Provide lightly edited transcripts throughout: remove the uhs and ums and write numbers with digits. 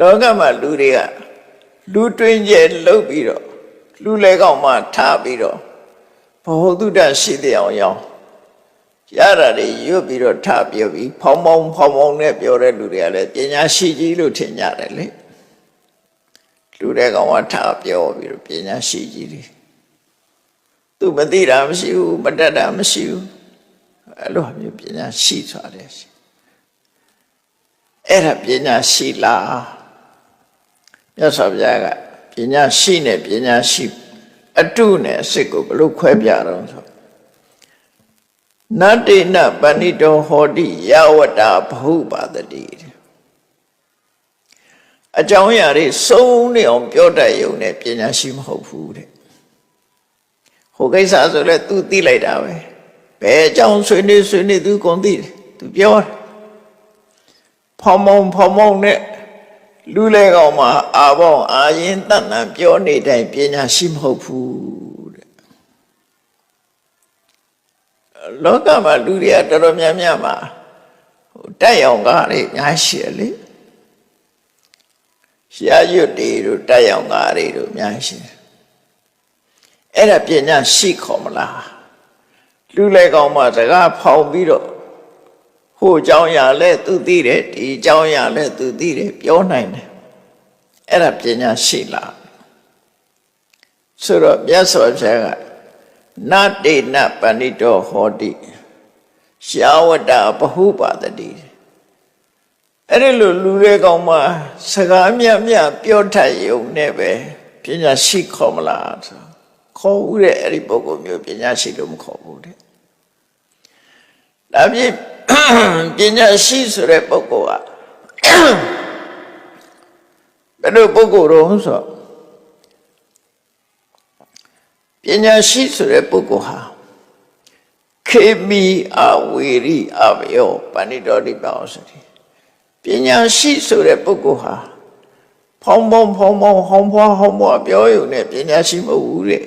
လောကမှာလူတွေကလူတွင်ကျဲလှုပ်ပြီးတော့လူလဲကောင်မှထားပြီးတော့ဘဝတုဒ္ဒရှိတဲ့အောင်ရောက်ရတာတွေရွတ်ပြီးတော့ထားပြောပြီးဖောင်းဖောင်းနဲ့ပြောတဲ့လူတွေကလည်းပညာရှိကြီးလို့ထင်ကြတယ်လေလူတဲ့ကောင်ကထားပြောပြီးတော့ပညာရှိကြီးတွေသူမသိတာမရှိဘူးမတတ်တာမရှိဘူးအဲ့လိုမျိုးပညာရှိသွားတယ်အဲ့ဒါပညာရှိလားမြတ်စွာဘုရားကပညာရှိနဲ့ပညာရှိအတုနဲ့အစစ်ကိုဘယ်လိုခွဲပြတော့ဆိုနတ္တိနပဏိတောဟောတိယဝတ္တဘဟုပါတတိအကြောင်းအရာတွေစုံနေအောင်ပြောတတ်ရုံနဲ့ပညာရှိမဟုတ်ဘူးတဲ့ဟိုကိစ္စဆိုလဲ तू သိလိုက်တာပဲဘယ်အကြောင်းဆွေးနေ तू ကုန်သိတယ် तू ပြောတယ်ဖောင်းမောင်းနဲ့လူလဲကောင်မှာအာပေါင်းအာရင်တတ်တန်ပြောနေတိုင်းပညာရှိမဟုတ်ဘူးတဲ့လောကမှာလူတွေကတော်တော်များများမှာတက်ရောင်ကားတွေအများရှိတယ်လေရှားရွတ်တွေတို့တက်ရောင်ကားတွေတို့အများရှိတယ်အဲ့ဒါပညာရှိခေါ်မလားလူလဲကောင်မှာစကားဖောင်ပြီးတော့ဟိုအကြောင်းအရာလဲသူသိတယ်ဒီအကြောင်းအရာလဲသူသိတယ်ပြောနိုင်တယ်အဲ့ဒါပညာရှိလားဆိုတော့မြတ်စွာဘုရားကနတ္တိနပဏိတောဟောတိရှာဝတ္တဘဟုပါတတိအဲ့ဒီလိုလူတွေကောင်မှစကားမြတ်ပြောတတ်ရုံနဲ့ပဲပညာရှိခေါ်မလားဆိုခေါ်ဦးတဲ့အဲ့ဒီပုဂ္ဂိုလ်မျိုးပညာရှိလို့မခေါ်ဘူးတဲ့ဒါဖြင့်ပညာရှိဆိုတဲ့ပုဂ္ဂိုလ်ကဘယ်လိုပုဂ္ဂိုလ်တော့ဆိုပညာရှိဆိုတဲ့ပုဂ္ဂိုလ်ဟာခေမီအဝေရိအဘယောပဏိတောတိပေါဆိုတယ်ပညာရှိဆိုတဲ့ပုဂ္ဂိုလ်ဟာဖောင်းဖွာပြောရုံနဲ့ပညာရှိမဟုတ်ဘူးတဲ့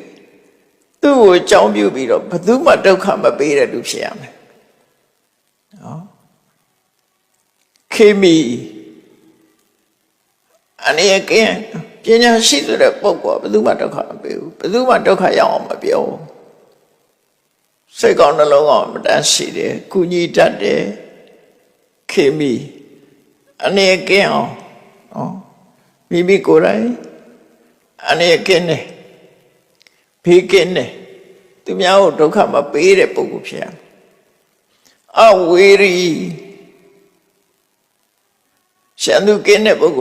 သူ့ကိုအကြောင်းပြုပြီးတော့ဘယ်သူမှဒုက္ခမပေးတဲ့လူဖြစ်ရမယ်နော်ခေမီအနေနဲ့ပညာရှိဆိုတဲ့ပုဂ္ဂိုလ်ဘယ်သူမှဒုက္ခမပေးဘူးဘယ်သူမှဒုက္ခရောက်အောင်မပြောဘူးစိတ်ကောင်းနှလုံးကောင်းမတန်းရှိတယ်ကုညီတတ်တယ်ခေမီအနေကင်းအောင်နော်မိမိကိုယ်တိုင်အနေကင်းတယ်ဖေးကင်းတယ်သူများကိုဒုက္ခမပေးတဲ့ပုဂ္ဂိုလ်ဖြစ်ရမယ်အဝေရီရှန်သူကင်းတဲ့ပုဂ္ဂိုလ်